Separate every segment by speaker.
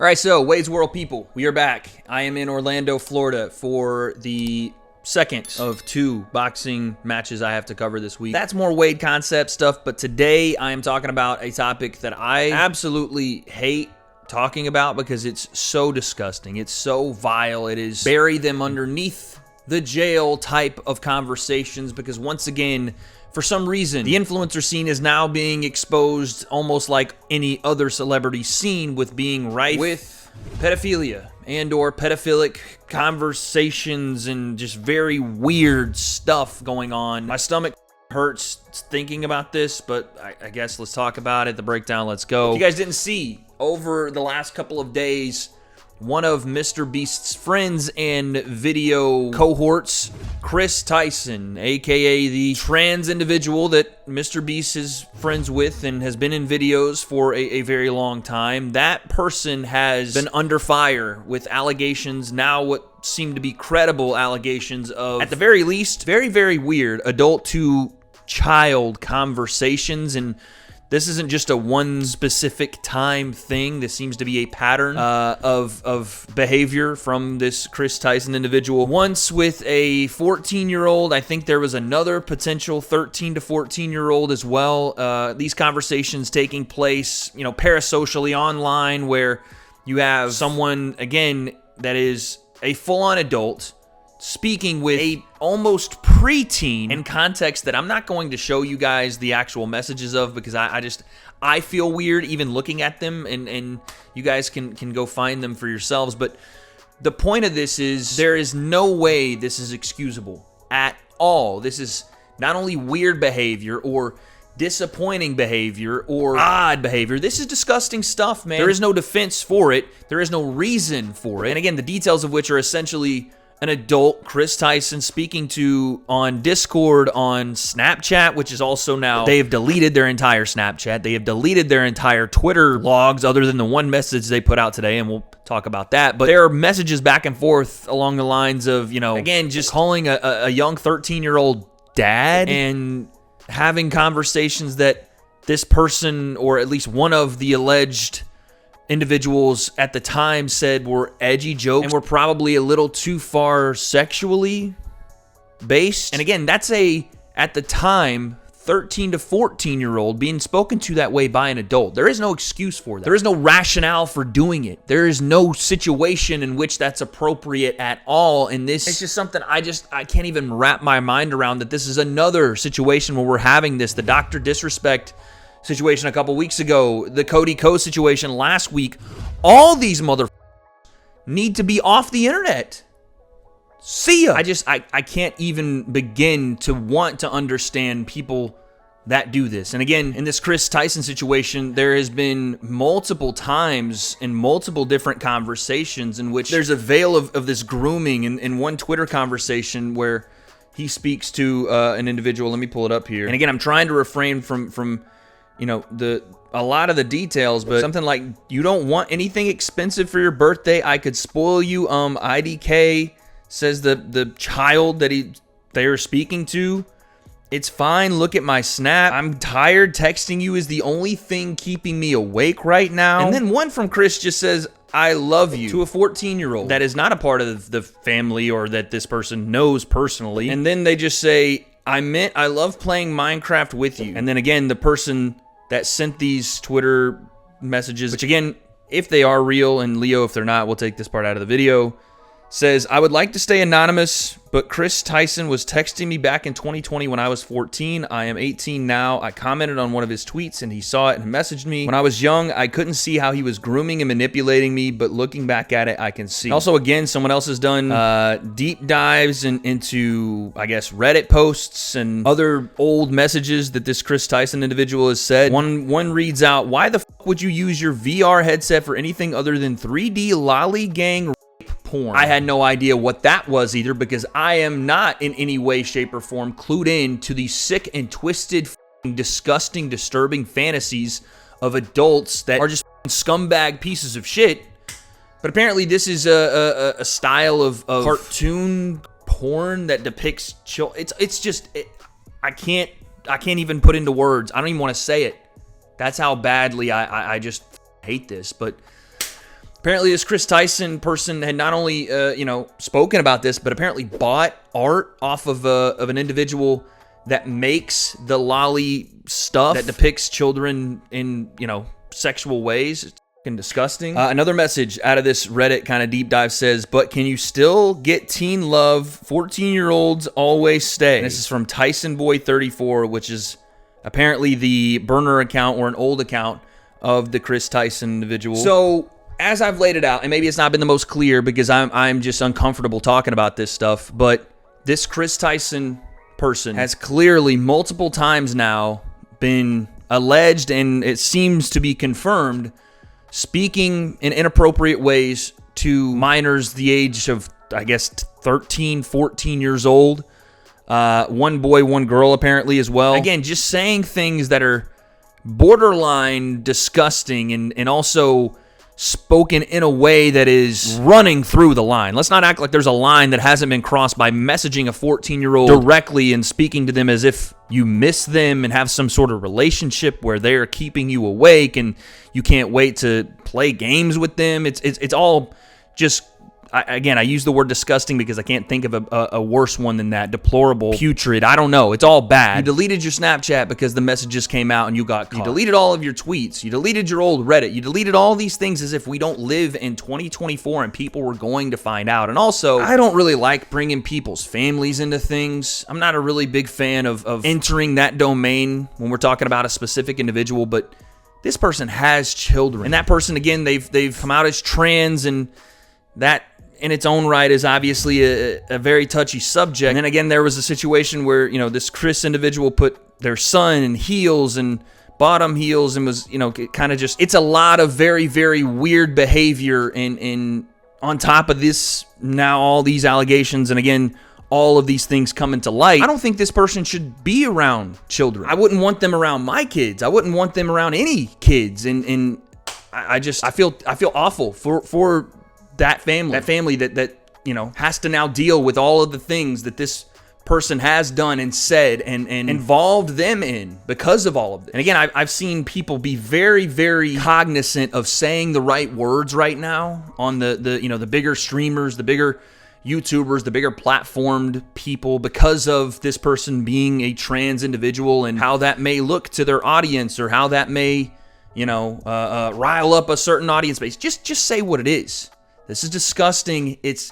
Speaker 1: All right, so Wade's World people, we are back. I am in Orlando, Florida for the second of two boxing matches I have to cover this week. That's more Wade concept stuff, but today I am talking about a topic that I absolutely hate talking about because it's so disgusting. It's so vile. It is bury them underneath the jail type of conversations because once again, for some reason, the influencer scene is now being exposed almost like any other celebrity scene with being rife with pedophilia and or pedophilic conversations and just very weird stuff going on. My stomach hurts thinking about this, but I guess let's talk about it. The breakdown, let's go. If you guys didn't see, over the last couple of days, one of Mr. Beast's friends and video cohorts, Kris Tyson, aka the trans individual that Mr. Beast is friends with and has been in videos for a very long time, that person has been under fire with allegations, now what seem to be credible allegations of, at the very least, very, very weird adult to child conversations. And this isn't just a one specific time thing. This seems to be a pattern of behavior from this Kris Tyson individual. Once with a 14-year-old, I think there was another potential 13 to 14-year-old as well. These conversations taking place, parasocially online, where you have someone, again, that is a full-on adult speaking with a almost preteen in context that I'm not going to show you guys the actual messages of because I feel weird even looking at them, and you guys can go find them for yourselves. But the point of this is there is no way this is excusable at all. This is not only weird behavior or disappointing behavior or odd behavior. This is disgusting stuff, man. There is no defense for it. There is no reason for it. And again, the details of which are essentially an adult Kris Tyson speaking to on Discord, on Snapchat, which is also now, they have deleted their entire Snapchat. They have deleted their entire Twitter logs other than the one message they put out today, and we'll talk about that. But there are messages back and forth along the lines of, again, just calling a young 13-year-old dad and having conversations that this person, or at least one of the alleged individuals at the time, said were edgy jokes and were probably a little too far sexually based. And again, that's at the time, 13 to 14-year-old being spoken to that way by an adult. There is no excuse for that. There is no rationale for doing it. There is no situation in which that's appropriate at all. And this is just something I can't even wrap my mind around, that this is another situation where we're having this. The Dr. Disrespect situation a couple weeks ago, the Cody Ko situation last week. All these motherfuckers need to be off the internet. See ya. I can't even begin to want to understand people that do this. And again, in this Kris Tyson situation, there has been multiple times in multiple different conversations in which there's a veil of this grooming. In one Twitter conversation where he speaks to an individual, let me pull it up here. And again, I'm trying to refrain from a lot of the details, but something like, you don't want anything expensive for your birthday, I could spoil you. IDK says the child that they are speaking to, it's fine, look at my snap, I'm tired, texting you is the only thing keeping me awake right now. And then one from Kris just says, I love you, to a 14-year-old that is not a part of the family or that this person knows personally. And then they just say, I love playing Minecraft with you. And then again, the person that sent these Twitter messages, which again, if they are real, and Leo, if they're not, we'll take this part out of the video, says, I would like to stay anonymous, but Kris Tyson was texting me back in 2020 when I was 14. I am 18 now. I commented on one of his tweets and he saw it and messaged me. When I was young, I couldn't see how he was grooming and manipulating me, but looking back at it, I can see. Also, again, someone else has done deep dives into, I guess, Reddit posts and other old messages that this Kris Tyson individual has said. One reads out, why the fuck would you use your VR headset for anything other than 3D lollygang porn? I had no idea what that was either, because I am not in any way, shape, or form clued in to the sick and twisted, disgusting, disturbing fantasies of adults that are just scumbag pieces of shit. But apparently this is a style of cartoon porn that depicts children. It's just, I can't even put into words. I don't even want to say it. That's how badly I just hate this. But Apparently, this Kris Tyson person had not only, spoken about this, but apparently bought art off of an individual that makes the lolly stuff that depicts children in, sexual ways. It's fucking disgusting. Another message out of this Reddit kind of deep dive says, but can you still get teen love? 14-year-olds always stay. And this is from Tyson Boy 34, which is apparently the burner account or an old account of the Kris Tyson individual. So, as I've laid it out, and maybe it's not been the most clear because I'm just uncomfortable talking about this stuff, but this Kris Tyson person has clearly multiple times now been alleged, and it seems to be confirmed, speaking in inappropriate ways to minors the age of, I guess, 13, 14 years old. One boy, one girl apparently as well. Again, just saying things that are borderline disgusting and also spoken in a way that is running through the line. Let's not act like there's a line that hasn't been crossed by messaging a 14-year-old directly and speaking to them as if you miss them and have some sort of relationship where they're keeping you awake and you can't wait to play games with them. It's all just... I use the word disgusting because I can't think of a worse one than that. Deplorable, putrid, I don't know. It's all bad. You deleted your Snapchat because the messages came out and you got caught. You deleted all of your tweets. You deleted your old Reddit. You deleted all these things as if we don't live in 2024 and people were going to find out. And also, I don't really like bringing people's families into things. I'm not a really big fan of entering that domain when we're talking about a specific individual, but this person has children. And that person, again, they've come out as trans, and that in its own right is obviously a very touchy subject. And then again, there was a situation where, this Kris individual put their son in heels and bottom heels and was, kind of just, it's a lot of very, very weird behavior and on top of this, now all these allegations and again, all of these things come into light. I don't think this person should be around children. I wouldn't want them around my kids. I wouldn't want them around any kids. And I feel awful for that family that has to now deal with all of the things that this person has done and said and involved them in because of all of this. And again, I've seen people be very, very cognizant of saying the right words right now on the bigger streamers, the bigger YouTubers, the bigger platformed people because of this person being a trans individual and how that may look to their audience or how that may, rile up a certain audience base. Just say what it is. This is disgusting. It's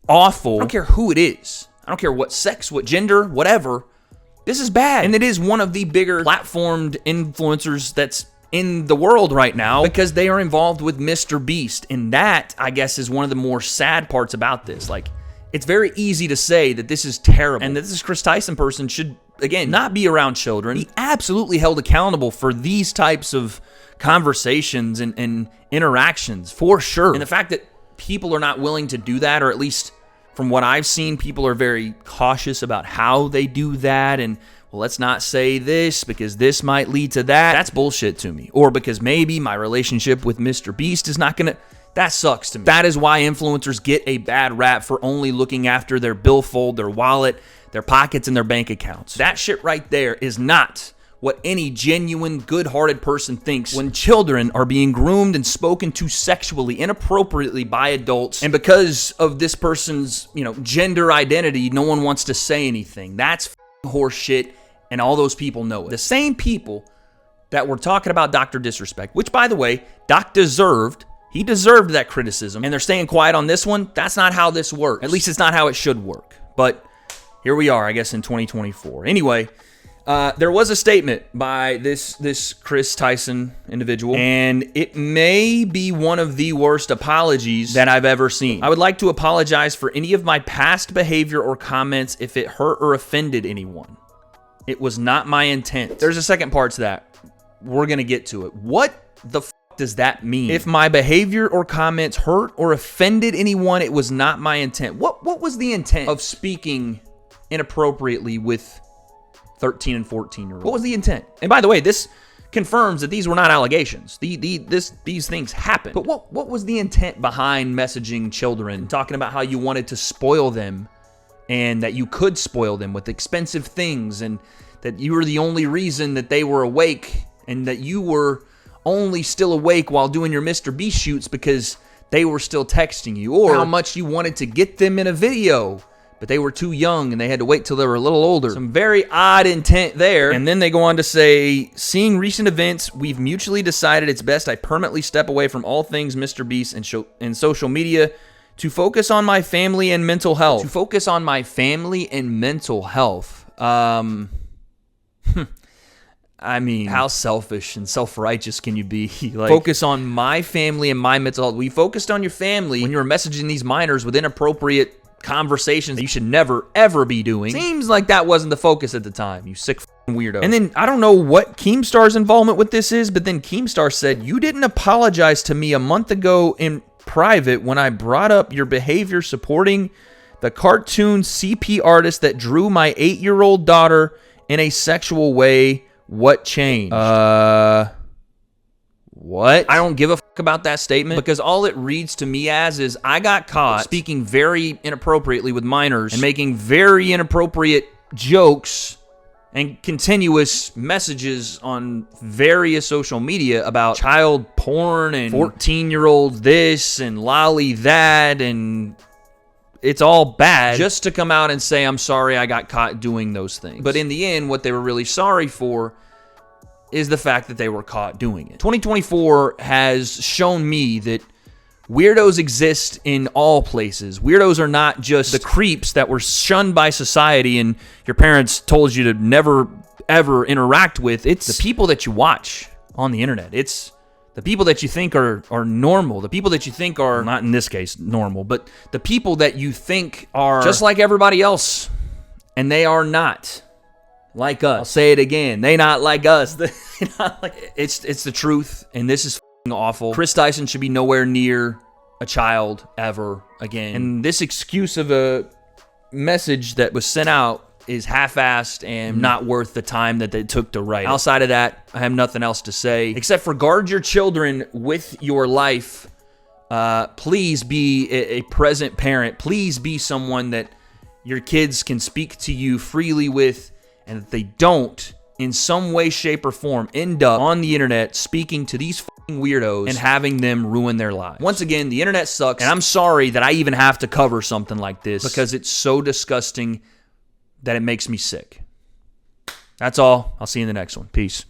Speaker 1: awful. I don't care who it is. I don't care what sex, what gender, whatever. This is bad. And it is one of the bigger platformed influencers that's in the world right now because they are involved with Mr. Beast. And that, I guess, is one of the more sad parts about this. Like, it's very easy to say that this is terrible and that this Kris Tyson person should, again, not be around children. Be absolutely held accountable for these types of conversations and interactions, for sure. And the fact that people are not willing to do that, or at least from what I've seen, people are very cautious about how they do that. And, well, let's not say this because this might lead to that. That's bullshit to me. Or because maybe my relationship with Mr. Beast is not going to... That sucks to me. That is why influencers get a bad rap for only looking after their billfold, their wallet, their pockets, and their bank accounts. That shit right there is not what any genuine, good-hearted person thinks when children are being groomed and spoken to sexually, inappropriately by adults. And because of this person's, gender identity, no one wants to say anything. That's horse shit, and all those people know it. The same people that were talking about Dr. Disrespect, which, by the way, Doc deserved. He deserved that criticism, and they're staying quiet on this one. That's not how this works. At least it's not how it should work. But here we are, I guess, in 2024. Anyway, there was a statement by this Kris Tyson individual, and it may be one of the worst apologies that I've ever seen. I would like to apologize for any of my past behavior or comments if it hurt or offended anyone. It was not my intent. There's a second part to that. We're going to get to it. What the f*** does that mean? If my behavior or comments hurt or offended anyone, it was not my intent. What was the intent of speaking inappropriately with 13 and 14-year-olds? What was the intent? And by the way, this confirms that these were not allegations. These things happened. But what was the intent behind messaging children, talking about how you wanted to spoil them and that you could spoil them with expensive things and that you were the only reason that they were awake and that you were only still awake while doing your Mr. Beast shoots because they were still texting you, or how much you wanted to get them in a video, but they were too young and they had to wait till they were a little older. Some very odd intent there. And then they go on to say, seeing recent events, we've mutually decided it's best I permanently step away from all things Mr. Beast and social media to focus on my family and mental health. To focus on my family and mental health. I mean, how selfish and self-righteous can you be? Like, focus on my family and my mental health. We focused on your family when you were messaging these minors with inappropriate conversations that you should never, ever be doing. Seems like that wasn't the focus at the time, you sick weirdo. And then, I don't know what Keemstar's involvement with this is, but then Keemstar said, you didn't apologize to me a month ago in private when I brought up your behavior supporting the cartoon CP artist that drew my 8-year-old daughter in a sexual way. What changed? What? I don't give a fuck about that statement, because all it reads to me as is I got caught speaking very inappropriately with minors and making very inappropriate jokes and continuous messages on various social media about child porn and 14-year-old this and lolly that, and it's all bad, just to come out and say, I'm sorry I got caught doing those things. But in the end, what they were really sorry for is the fact that they were caught doing it. 2024 has shown me that weirdos exist in all places. Weirdos are not just the creeps that were shunned by society and your parents told you to never, ever interact with. It's the people that you watch on the internet. It's the people that you think are normal. The people that you think are, not in this case normal, but the people that you think are just like everybody else. And they are not like us. I'll say it again. They not like us. It's the truth, and this is awful. Kris Tyson should be nowhere near a child ever again. And this excuse of a message that was sent out is half-assed and not worth the time that they took to write. Outside of that, I have nothing else to say, except for guard your children with your life. Please be a present parent. Please be someone that your kids can speak to you freely with, and that they don't, in some way, shape, or form, end up on the internet speaking to these fucking weirdos and having them ruin their lives. Once again, the internet sucks, and I'm sorry that I even have to cover something like this, because it's so disgusting that it makes me sick. That's all. I'll see you in the next one. Peace.